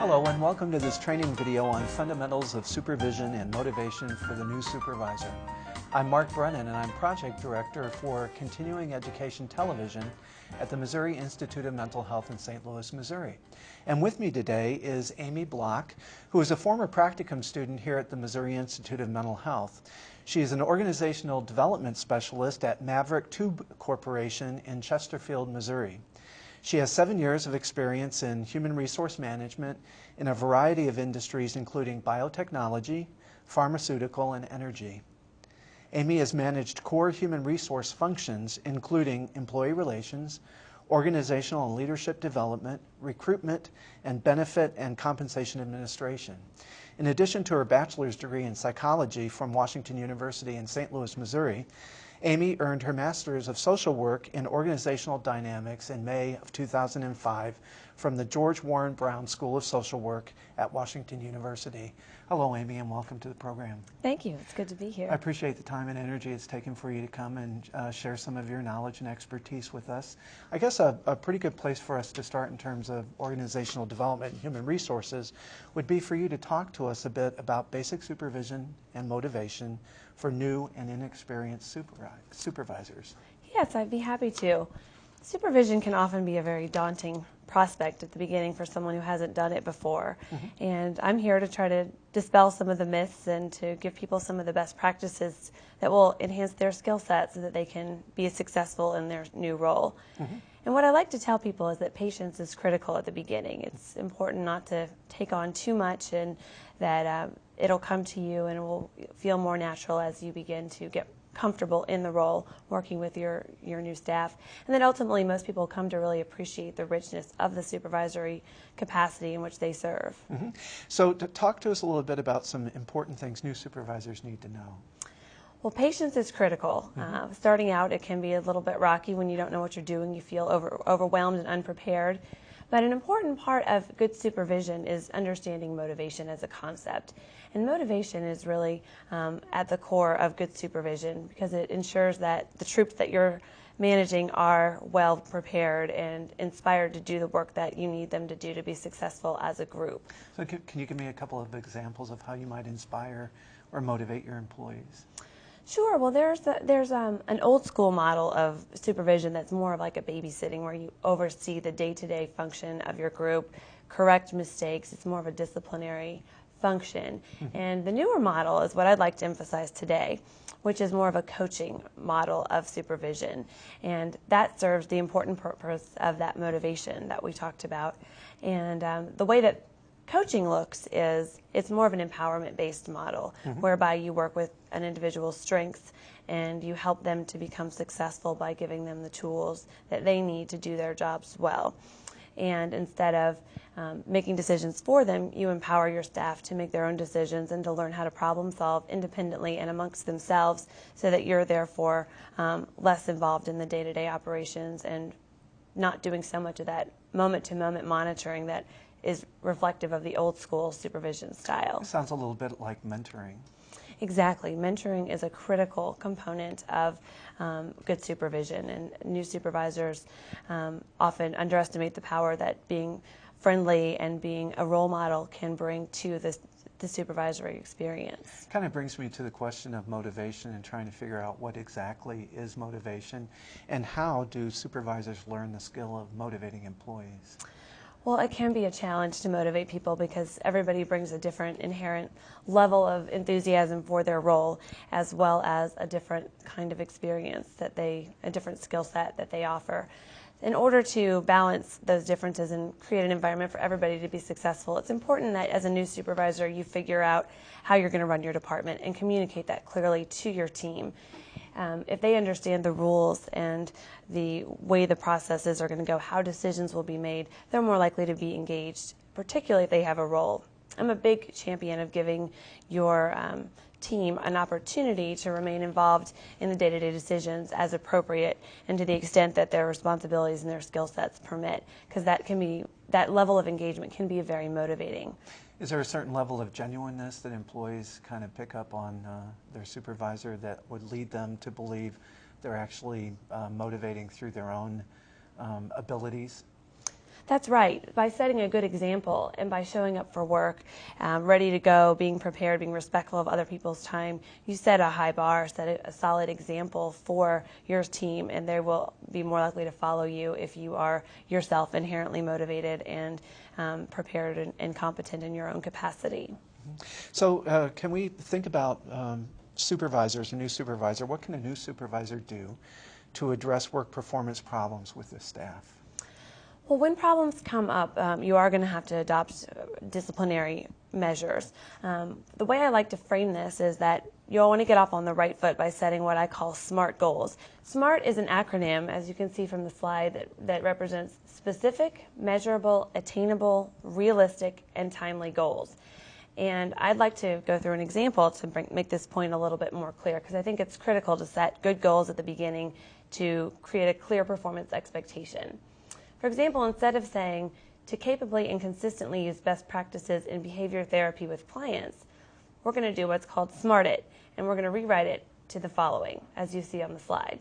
Hello and welcome to this training video on fundamentals of supervision and motivation for the new supervisor. I'm Mark Brennan and I'm Project Director for Continuing Education Television at the Missouri Institute of Mental Health in St. Louis, Missouri. And with me today is Amy Block, who is a former practicum student here at the Missouri Institute of Mental Health. She is an organizational development specialist at Maverick Tube Corporation in Chesterfield, Missouri. She has 7 years of experience in human resource management in a variety of industries, including biotechnology, pharmaceutical, and energy. Amy has managed core human resource functions, including employee relations, organizational and leadership development, recruitment, and benefit and compensation administration. In addition to her bachelor's degree in psychology from Washington University in St. Louis, Missouri, Amy earned her Master's of Social Work in Organizational Dynamics in May of 2005 from the George Warren Brown School of Social Work at Washington University. Hello, Amy, and welcome to the program. Thank you. It's good to be here. I appreciate the time and energy it's taken for you to come and share some of your knowledge and expertise with us. I guess a pretty good place for us to start in terms of organizational development and human resources would be for you to talk to us a bit about basic supervision and motivation for new and inexperienced supervisors. Yes, I'd be happy to. Supervision can often be a very daunting prospect at the beginning for someone who hasn't done it before. And I'm here to try to dispel some of the myths and to give people some of the best practices that will enhance their skill set so that they can be successful in their new role. And what I like to tell people is that patience is critical at the beginning. It's important not to take on too much, and that it'll come to you and it will feel more natural as you begin to get comfortable in the role, working with your new staff. And then ultimately most people come to really appreciate the richness of the supervisory capacity in which they serve. So talk to us a little bit about some important things new supervisors need to know. Well, patience is critical. Starting out, it can be a little bit rocky when you don't know what you're doing. You feel overwhelmed and unprepared. But an important part of good supervision is understanding motivation as a concept. And motivation is really at the core of good supervision because it ensures that the troops that you're managing are well prepared and inspired to do the work that you need them to do to be successful as a group. So can you give me a couple of examples of how you might inspire or motivate your employees? Sure. Well, there's an old school model of supervision that's more of like a babysitting where you oversee the day-to-day function of your group, correct mistakes. It's more of a disciplinary function. And the newer model is what I'd like to emphasize today, which is more of a coaching model of supervision. And that serves the important purpose of that motivation that we talked about. And the way that coaching looks is it's more of an empowerment-based model whereby you work with an individual's strengths and you help them to become successful by giving them the tools that they need to do their jobs well. And instead of making decisions for them, you empower your staff to make their own decisions and to learn how to problem solve independently and amongst themselves so that you're therefore less involved in the day-to-day operations and not doing so much of that moment-to-moment monitoring that is reflective of the old school supervision style. It sounds a little bit like mentoring. Exactly. Mentoring is a critical component of good supervision, and new supervisors often underestimate the power that being friendly and being a role model can bring to the supervisory experience. Kind of brings me to the question of motivation and trying to figure out what exactly is motivation and how do supervisors learn the skill of motivating employees? Well, it can be a challenge to motivate people because everybody brings a different inherent level of enthusiasm for their role as well as a different kind of experience a different skill set that they offer. In order to balance those differences and create an environment for everybody to be successful, it's important that as a new supervisor you figure out how you're going to run your department and communicate that clearly to your team. If they understand the rules and the way the processes are going to go, how decisions will be made, they're more likely to be engaged, particularly if they have a role. I'm a big champion of giving your team an opportunity to remain involved in the day-to-day decisions as appropriate and to the extent that their responsibilities and their skill sets permit, because that level of engagement can be very motivating. Is there a certain level of genuineness that employees kind of pick up on their supervisor that would lead them to believe they're actually motivating through their own abilities? That's right. By setting a good example and by showing up for work, ready to go, being prepared, being respectful of other people's time, you set a high bar, set a solid example for your team, and they will be more likely to follow you if you are yourself inherently motivated and prepared and competent in your own capacity. So can we think about supervisors, a new supervisor? What can a new supervisor do to address work performance problems with the staff? Well, when problems come up, you are going to have to adopt disciplinary measures. The way I like to frame this is that you'll want to get off on the right foot by setting what I call SMART goals. SMART is an acronym, as you can see from the slide, that represents specific, measurable, attainable, realistic, and timely goals. And I'd like to go through an example to make this point a little bit more clear, because I think it's critical to set good goals at the beginning to create a clear performance expectation. For example, instead of saying to capably and consistently use best practices in behavior therapy with clients, we're going to do what's called SMART it, and we're going to rewrite it to the following, as you see on the slide.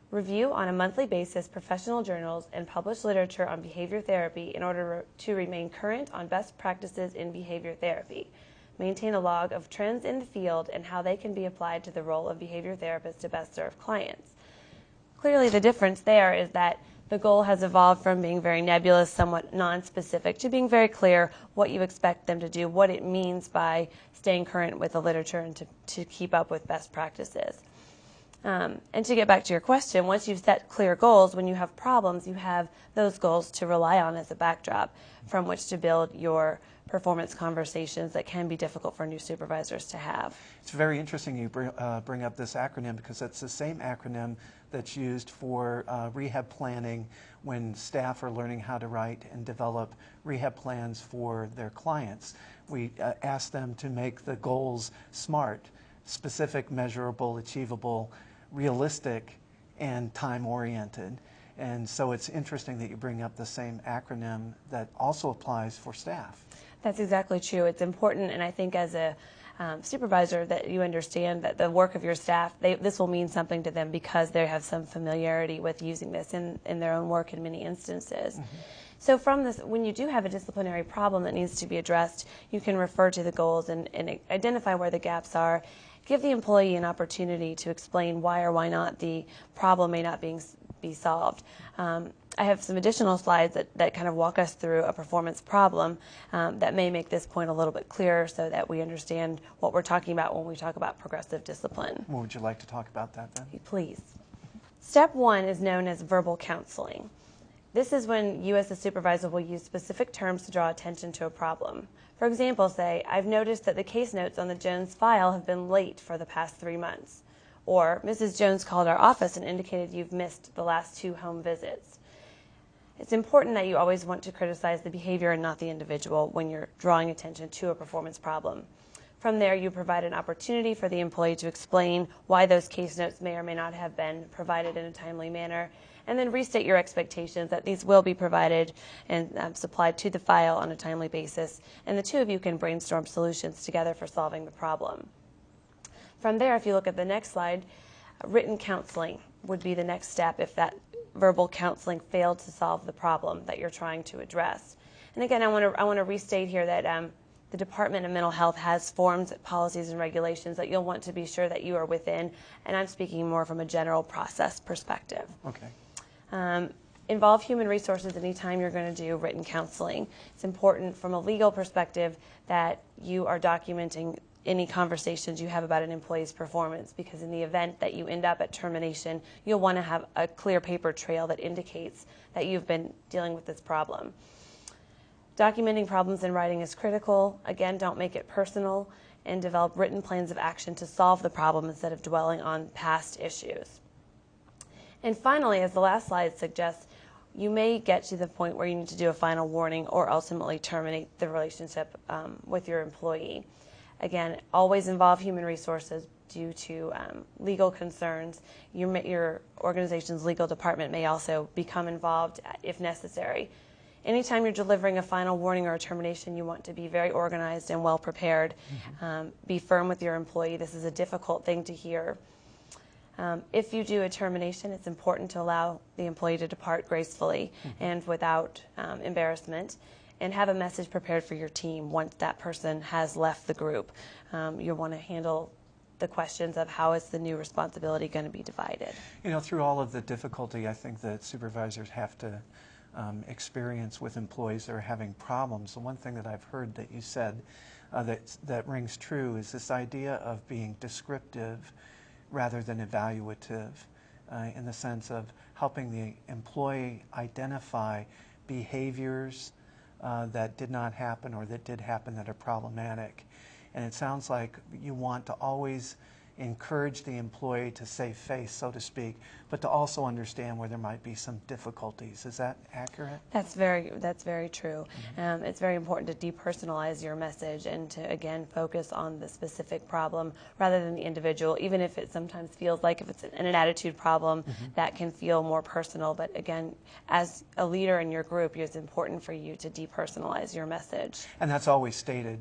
Review on a monthly basis professional journals and published literature on behavior therapy in order to remain current on best practices in behavior therapy. Maintain a log of trends in the field and how they can be applied to the role of behavior therapists to best serve clients. Clearly, the difference there is that the goal has evolved from being very nebulous, somewhat non-specific, to being very clear what you expect them to do, what it means by staying current with the literature and to keep up with best practices. And to get back to your question, once you've set clear goals, when you have problems, you have those goals to rely on as a backdrop from which to build your performance conversations that can be difficult for new supervisors to have. It's very interesting you bring up this acronym, because it's the same acronym that's used for rehab planning when staff are learning how to write and develop rehab plans for their clients. We ask them to make the goals SMART: specific, measurable, achievable, realistic, and time-oriented. And so it's interesting that you bring up the same acronym that also applies for staff. That's exactly true. It's important, and I think as a supervisor, that you understand that the work of your staff, this will mean something to them because they have some familiarity with using this in their own work in many instances. Mm-hmm. So from this, when you do have a disciplinary problem that needs to be addressed, you can refer to the goals and identify where the gaps are. Give the employee an opportunity to explain why or why not the problem may not be solved. I have some additional slides that kind of walk us through a performance problem that may make this point a little bit clearer so that we understand what we're talking about when we talk about progressive discipline. Well, would you like to talk about that then? Please. Step 1 is known as verbal counseling. This is when you as a supervisor will use specific terms to draw attention to a problem. For example, say, I've noticed that the case notes on the Jones file have been late for the past 3 months. Or, Mrs. Jones called our office and indicated you've missed the last 2 home visits. It's important that you always want to criticize the behavior and not the individual when you're drawing attention to a performance problem. From there, you provide an opportunity for the employee to explain why those case notes may or may not have been provided in a timely manner, and then restate your expectations that these will be provided and supplied to the file on a timely basis, and the two of you can brainstorm solutions together for solving the problem. From there, if you look at the next slide, written counseling would be the next step if that verbal counseling failed to solve the problem that you're trying to address. And again, I want to restate here that the Department of Mental Health has forms, policies, and regulations that you'll want to be sure that you are within, and I'm speaking more from a general process perspective. Okay. Involve human resources anytime you're going to do written counseling. It's important from a legal perspective that you are documenting any conversations you have about an employee's performance, because in the event that you end up at termination, you'll want to have a clear paper trail that indicates that you've been dealing with this problem. Documenting problems in writing is critical. Again, don't make it personal, and develop written plans of action to solve the problem instead of dwelling on past issues. And finally, as the last slide suggests, you may get to the point where you need to do a final warning or ultimately terminate the relationship with your employee. Again, always involve human resources due to legal concerns. Your organization's legal department may also become involved if necessary. Anytime you're delivering a final warning or a termination, you want to be very organized and well prepared. Mm-hmm. Be firm with your employee. This is a difficult thing to hear. If you do a termination, it's important to allow the employee to depart gracefully and without embarrassment, and have a message prepared for your team once that person has left the group. You'll want to handle the questions of how is the new responsibility going to be divided. You know, through all of the difficulty I think that supervisors have to experience with employees that are having problems, the one thing that I've heard that you said that rings true is this idea of being descriptive rather than evaluative, in the sense of helping the employee identify behaviors that did not happen or that did happen that are problematic. And it sounds like you want to always encourage the employee to save face, so to speak, but to also understand where there might be some difficulties. Is that accurate? That's very true. It's very important to depersonalize your message and to, again, focus on the specific problem rather than the individual, even if it sometimes feels like if it's an attitude problem that can feel more personal. But again, as a leader in your group, it's important for you to depersonalize your message. And that's always stated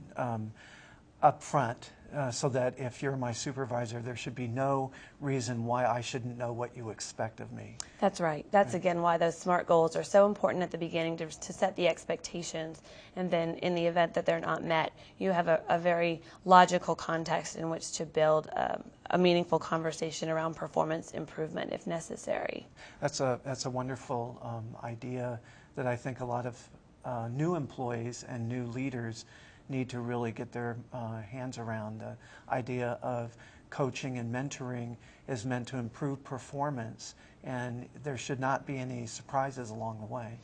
up front. So that if you're my supervisor, there should be no reason why I shouldn't know what you expect of me. That's right. That's again why those SMART goals are so important at the beginning, to set the expectations, and then in the event that they're not met, you have a very logical context in which to build a meaningful conversation around performance improvement if necessary. That's a wonderful idea that I think a lot of new employees and new leaders need to really get their hands around. The idea of coaching and mentoring is meant to improve performance, and there should not be any surprises along the way.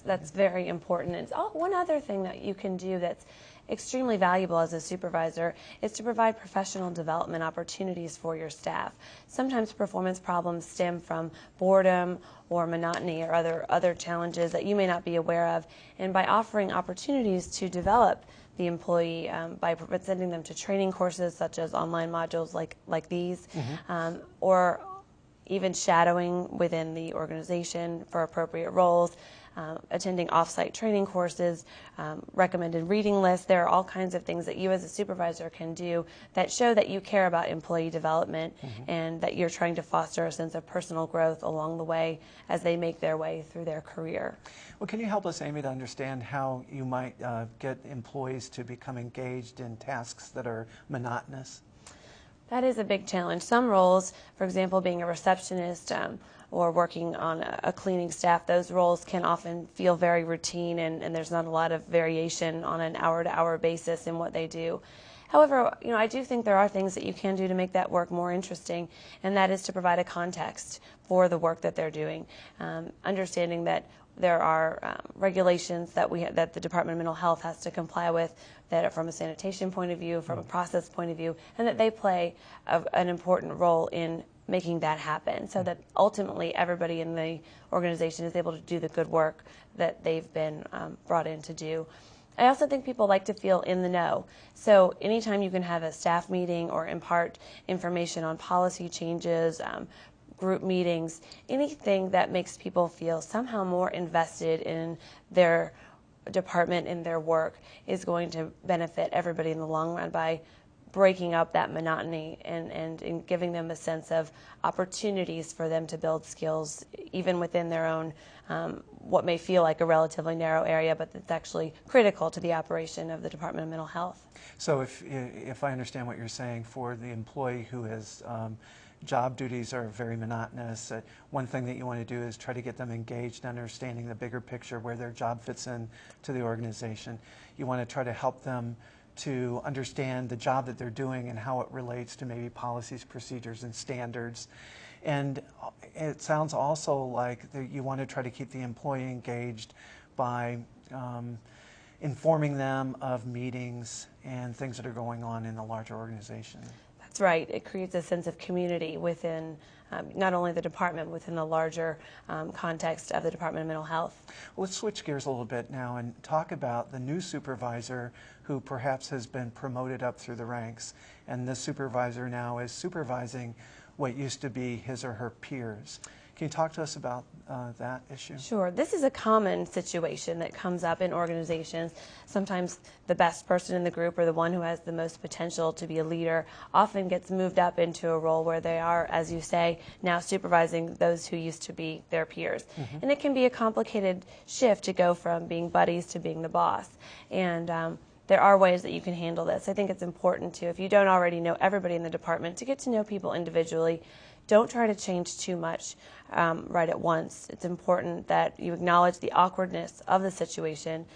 That's very important. It's one other thing that you can do that's extremely valuable as a supervisor is to provide professional development opportunities for your staff. Sometimes performance problems stem from boredom or monotony or other challenges that you may not be aware of, and by offering opportunities to develop the employee by sending them to training courses such as online modules like these, or even shadowing within the organization for appropriate roles, attending off-site training courses, recommended reading lists. There are all kinds of things that you as a supervisor can do that show that you care about employee development and that you're trying to foster a sense of personal growth along the way as they make their way through their career. Well, can you help us, Amy, to understand how you might get employees to become engaged in tasks that are monotonous? That is a big challenge. Some roles, for example, being a receptionist or working on a cleaning staff, those roles can often feel very routine and there's not a lot of variation on an hour-to-hour basis in what they do. However, I do think there are things that you can do to make that work more interesting, and that is to provide a context for the work that they're doing. Understanding that there are regulations that the Department of Mental Health has to comply with, that are from a sanitation point of view, from a process point of view, and that they play an important role in making that happen, so that ultimately everybody in the organization is able to do the good work that they've been brought in to do. I also think people like to feel in the know. So anytime you can have a staff meeting or impart information on policy changes, group meetings, anything that makes people feel somehow more invested in their department and their work is going to benefit everybody in the long run by breaking up that monotony and giving them a sense of opportunities for them to build skills even within their own what may feel like a relatively narrow area, but that's actually critical to the operation of the Department of Mental Health. So if I understand what you're saying, for the employee who has job duties are very monotonous, one thing that you want to do is try to get them engaged, understanding the bigger picture, where their job fits in to the organization. You want to try to help them to understand the job that they're doing and how it relates to maybe policies, procedures, and standards. And it sounds also like you want to try to keep the employee engaged by informing them of meetings and things that are going on in the larger organization. That's right. It creates a sense of community within not only the department, within the larger context of the Department of Mental Health. Well, let's switch gears a little bit now and talk about the new supervisor who perhaps has been promoted up through the ranks, and this supervisor now is supervising what used to be his or her peers. Can you talk to us about that issue? Sure. This is a common situation that comes up in organizations. Sometimes the best person in the group, or the one who has the most potential to be a leader, often gets moved up into a role where they are, as you say, now supervising those who used to be their peers. And it can be a complicated shift to go from being buddies to being the boss. And there are ways that you can handle this. I think it's important to, if you don't already know everybody in the department, to get to know people individually. Don't try to change too much right at once. It's important that you acknowledge the awkwardness of the situation.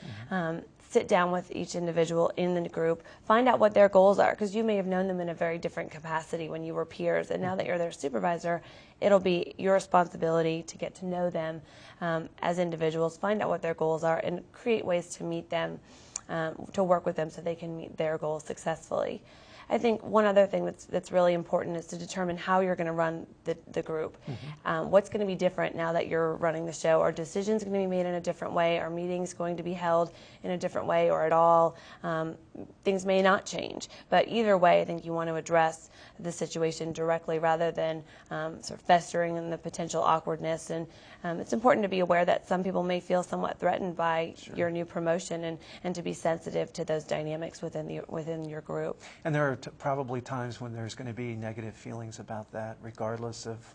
Sit down with each individual in the group, find out what their goals are, because you may have known them in a very different capacity when you were peers, and now that you're their supervisor, it'll be your responsibility to get to know them as individuals, find out what their goals are, and create ways to meet them, to work with them so they can meet their goals successfully. I think one other thing that's really important is to determine how you're going to run the group. What's going to be different now that you're running the show? Are decisions going to be made in a different way? Are meetings going to be held in a different way or at all? Things may not change. But either way, I think you want to address the situation directly rather than sort of festering in the potential awkwardness. And it's important to be aware that some people may feel somewhat threatened by your new promotion, and to be sensitive to those dynamics within your group. And there are probably times when there's going to be negative feelings about that, regardless of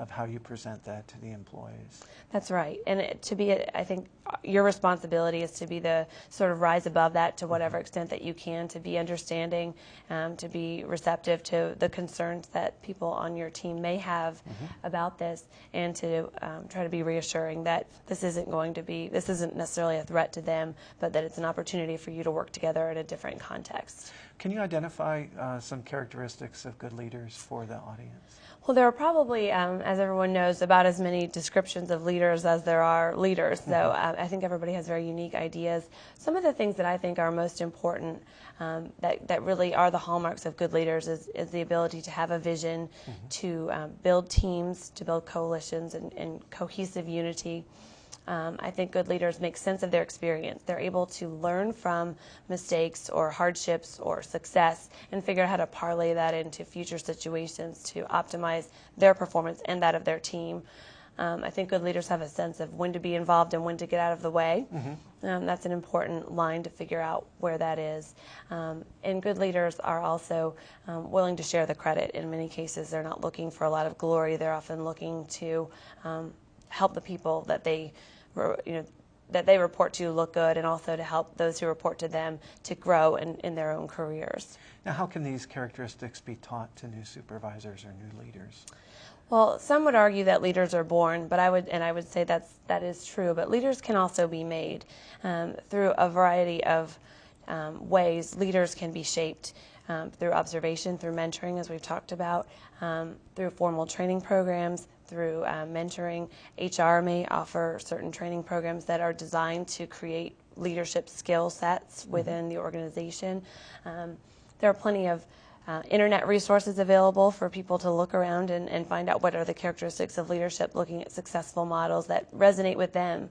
how you present that to the employees. That's right. And I think your responsibility is to be the sort of rise above that to whatever extent that you can, to be understanding, to be receptive to the concerns that people on your team may have about this, and to try to be reassuring that this isn't necessarily a threat to them, but that it's an opportunity for you to work together in a different context. Can you identify some characteristics of good leaders for the audience? Well, there are probably, as everyone knows, about as many descriptions of leaders as there are leaders. So I think everybody has very unique ideas. Some of the things that I think are most important, that really are the hallmarks of good leaders, is the ability to have a vision, to build teams, to build coalitions and cohesive unity. I think good leaders make sense of their experience. They're able to learn from mistakes or hardships or success and figure out how to parlay that into future situations to optimize their performance and that of their team. I think good leaders have a sense of when to be involved and when to get out of the way. That's an important line to figure out where that is. And good leaders are also willing to share the credit. In many cases, they're not looking for a lot of glory. They're often looking to help the people that they report to look good, and also to help those who report to them to grow in their own careers. Now, how can these characteristics be taught to new supervisors or new leaders? Well, some would argue that leaders are born, but I would say that is true. But leaders can also be made through a variety of ways. Leaders can be shaped through observation, through mentoring, as we've talked about, through formal training programs, through mentoring. HR may offer certain training programs that are designed to create leadership skill sets within the organization. There are plenty of internet resources available for people to look around and find out what are the characteristics of leadership, looking at successful models that resonate with them.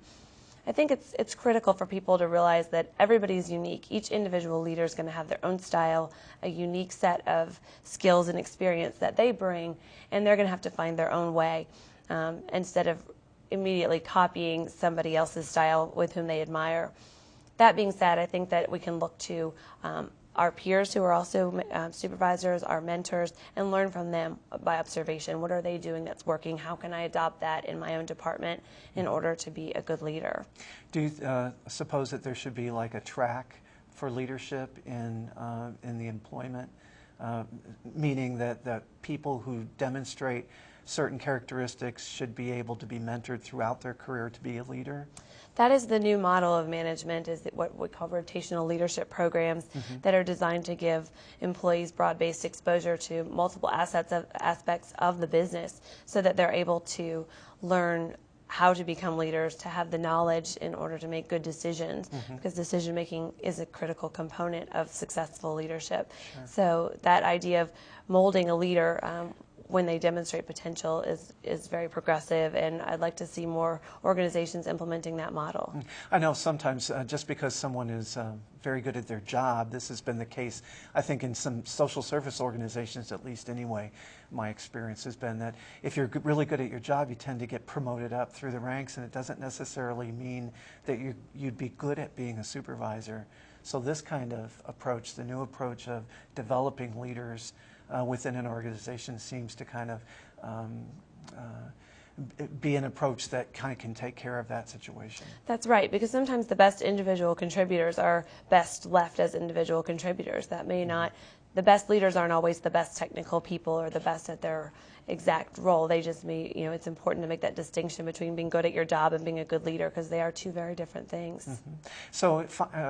I think it's critical for people to realize that everybody's unique. Each individual leader is going to have their own style, a unique set of skills and experience that they bring, and they're going to have to find their own way instead of immediately copying somebody else's style with whom they admire. That being said, I think that we can look to our peers who are also supervisors, our mentors, and learn from them by observation. What are they doing that's working? How can I adopt that in my own department in order to be a good leader? Do you suppose that there should be like a track for leadership in the employment, meaning that people who demonstrate certain characteristics should be able to be mentored throughout their career to be a leader? That is the new model of management, is what we call rotational leadership programs that are designed to give employees broad-based exposure to multiple aspects of the business so that they're able to learn how to become leaders, to have the knowledge in order to make good decisions, because decision-making is a critical component of successful leadership. So that idea of molding a leader when they demonstrate potential is very progressive, and I'd like to see more organizations implementing that model. I know sometimes just because someone is very good at their job, this has been the case, I think, in some social service organizations, at least anyway. My experience has been that if you're really good at your job, you tend to get promoted up through the ranks, and it doesn't necessarily mean that you'd be good at being a supervisor. So this kind of approach, the new approach of developing leaders within an organization, seems to kind of be an approach that kind of can take care of that situation. That's right, because sometimes the best individual contributors are best left as individual contributors. That may not, the best leaders aren't always the best technical people or the best at their exact role. They just may, you know, it's important to make that distinction between being good at your job and being a good leader, because they are two very different things. So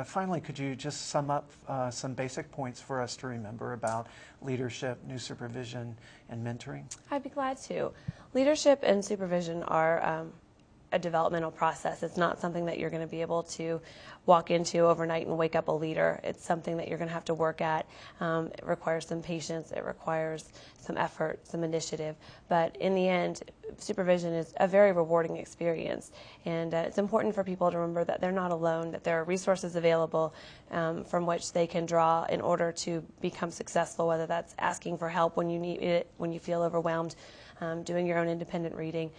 finally, could you just sum up some basic points for us to remember about leadership, new supervision, and mentoring? I'd be glad to. Leadership and supervision are a developmental process. It's not something that you're going to be able to walk into overnight and wake up a leader. It's something that you're going to have to work at. It requires some patience. It requires some effort, some initiative. But in the end, supervision is a very rewarding experience. And it's important for people to remember that they're not alone, that there are resources available from which they can draw in order to become successful, whether that's asking for help when you need it, when you feel overwhelmed, doing your own independent reading.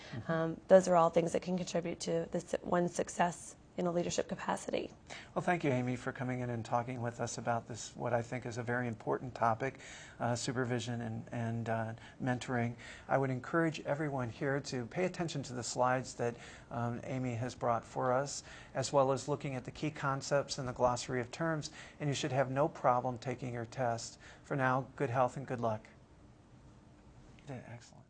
Those are all things that can contribute to one's success in a leadership capacity. Well, thank you, Amy, for coming in and talking with us about this, what I think is a very important topic, supervision and mentoring. I would encourage everyone here to pay attention to the slides that Amy has brought for us, as well as looking at the key concepts and the glossary of terms, and you should have no problem taking your test. For now, good health and good luck. You did excellent.